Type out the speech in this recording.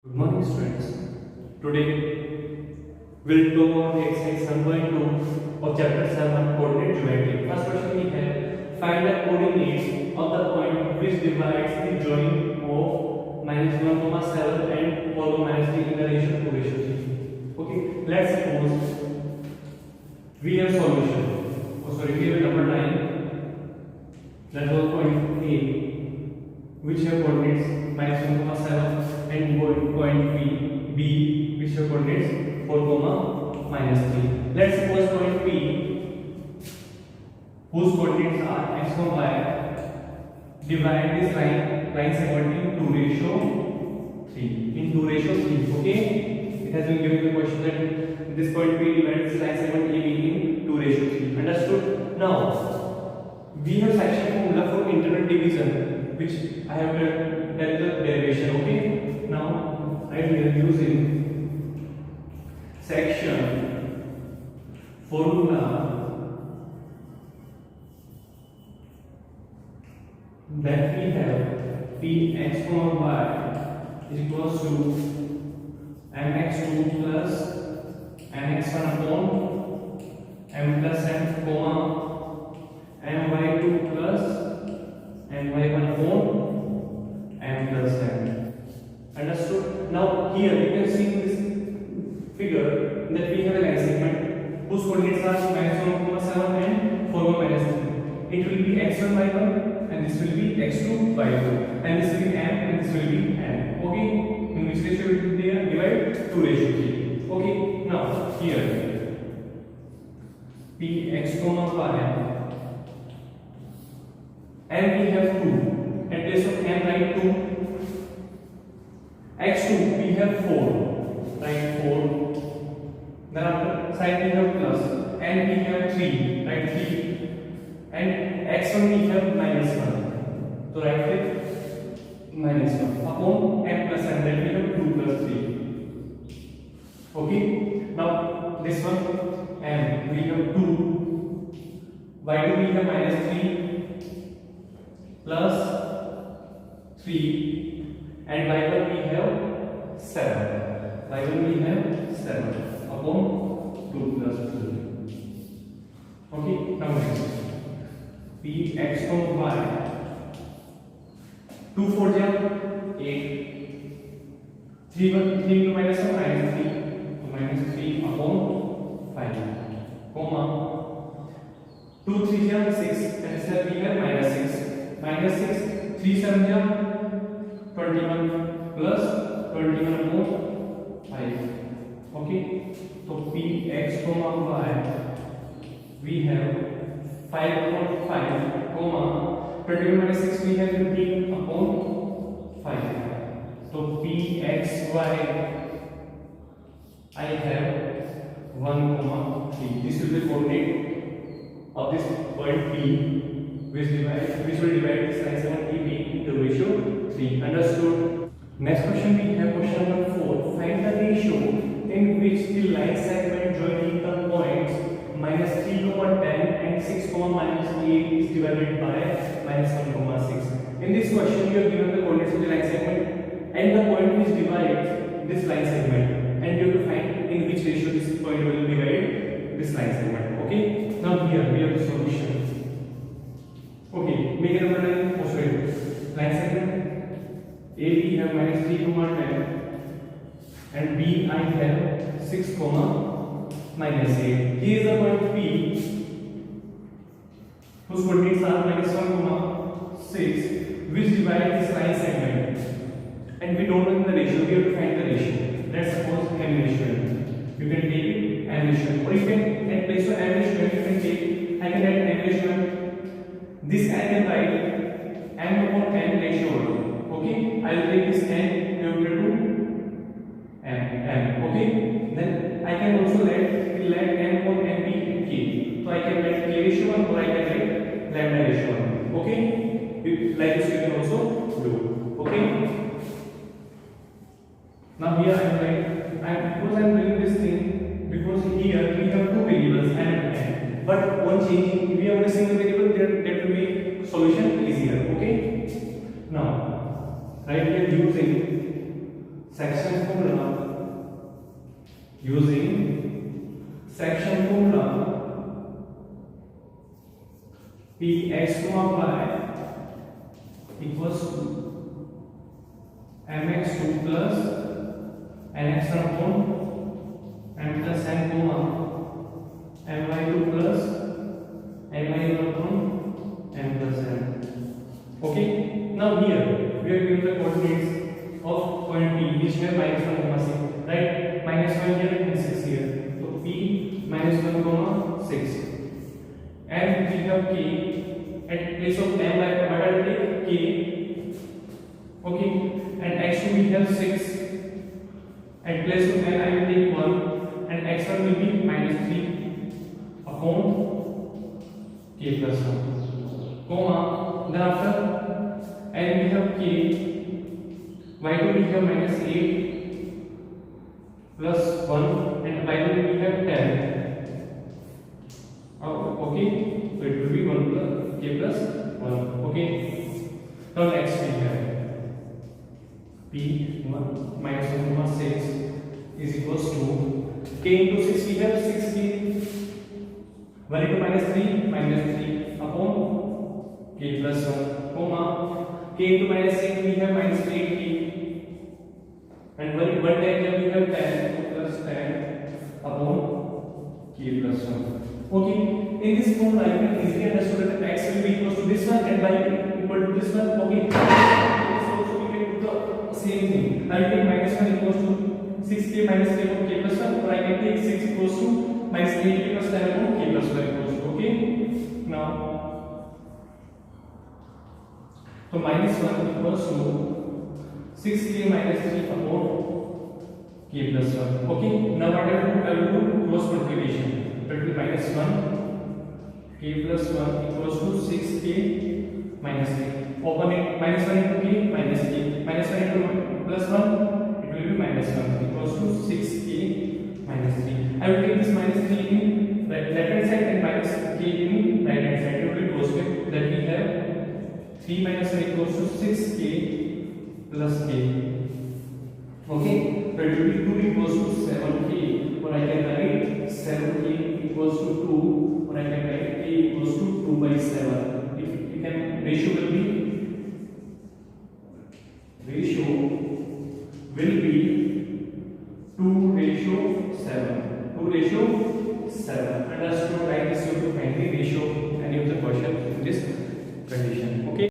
Good morning, students. Today we'll talk about the exercise 7.2 of chapter 7 coordinate geometry. First question we have, find the coordinates of the point which divides the joint of -1, 7 and 4, -3 in the ratio 2:3. Okay, let's suppose we have solution. We have number 9. That was point A, which have coordinates -1, 7 and point B which have coordinates 4, -3. Let's suppose point P whose coordinates are x, y, divide this line segment in 2:3. In 2:3, okay? It has been given the question that this point P divides this line segment AB in 2:3. Understood? Now we have section formula for internal division, which I have done the derivation. Okay, now I am using section formula that we have Px, y is equals to mx2 plus mx1 upon m plus m, my2 plus my1 upon m plus m. Understood? Now here you can see this figure that we have a line segment whose coordinates are -1, 7 and 4, -3. It will be x1 by 1 and this will be x2 by 2 and this will be m and this will be n. Okay, in which ratio it will be divide 2:3. Okay, now here Px, y and we have 2. At place of m write 2. x2 we have 4. Write 4. Then after side we have plus. And we have 3. Write 3. And x1 we have -1. So write it -1 upon m plus n. Then we have 2 plus 3. Okay. Now this one m we have 2. y2 we have -3 plus 3 and y1 we have 7. y1 we have 7 upon 2 plus 3. Okay, now next Px, y 2 4 8 3 1 3 to -1 -3 to -3 upon 5 comma 2 3 6 and so we have -6 3 7 21 plus 21 upon 5. Okay, so Px, y we have 5 upon 5 comma 21 minus 6 we have 15 upon 5. So Px, y I have 1, 3. This will be coordinate of this point P which will divide this line segment AB into ratio 3. Understood? Next question we have question number 4. Find the ratio in which the line segment joining the points -3, 10 and 6, -8 is divided by -1, 6. In this question you are given the coordinates of the line segment and the point which divides this line segment, and you have to find in which ratio this point will divide this line segment. Okay, now here we have the solution. Okay, make it number 9 line segment A we have -3, 10 and B I have 6, -8. Here is the point P whose coordinates are -1, 6 which divide this line segment, and we don't know the ratio. We have to find the ratio. Let's suppose m ratio. You can take m ratio, or you can at place of m ratio you can take I can add m ratio. This n can write m upon n ratio. Okay, I will take this n equal to m. Okay, then I can also let m upon n be k. So I can write k ratio 1 or I can write lambda ratio 1. Okay, like this you can also do. Okay, now here I am because I am doing this thing because here we have two variables m and n, but on changing we have a single variable, that will make solution easier. Okay, now right here using section section formula, using section formula, Px, y equals to mx2 plus nx1 upon m plus n comma my2 plus my1 upon m plus n. Okay, now here we are given the coordinates of point P which have -1 comma 6, right? -1 here and 6 here, so P -1 comma 6, and we have K at place of m by what I take K. Okay, and x2 we have 6, at place of n I will take 1, and x1 will be -3 upon K plus 1, comma, then after and we have K, y2 we have -8 plus 1, and y2 we have 10. Okay, so it will be 1 plus K plus 1. Okay, now next we have P -1,6 is equals to K into 6, we have 6K, 1 into -3 upon K plus 1, comma, K into -8 we have -8K, and 1 time we have 10 plus 10 upon K plus 1. Okay, in this formula you can easily understand that x will be equal to this one and y equal to this one. Okay, so we can do the same thing. I will take -1 equals to 6K minus 10 upon K plus 1, or I can take 6 equals to -8K plus 10 upon K plus 1 equals to. Okay, now so -1 equals to 6K minus 3 upon K plus 1. Okay, now what I will do cross multiplication. That will be -1 K plus 1 equals to 6K minus 3. Open it, -1 into K minus K, -1 into plus 1, it will be -1 equals to 6K minus 3. I will take this -3 in left hand side and minus K in right hand side. It will be close to that we have 3 minus 1 equals to 6K plus K. Okay, so it will be 2 equals to 7K, or I can write 7K equals to 2, or I can write K equals to 2 by 7. If you can, ratio will be 2:7. 2:7. Understood? Write this, you have to find the ratio of any of the question in this condition. Okay.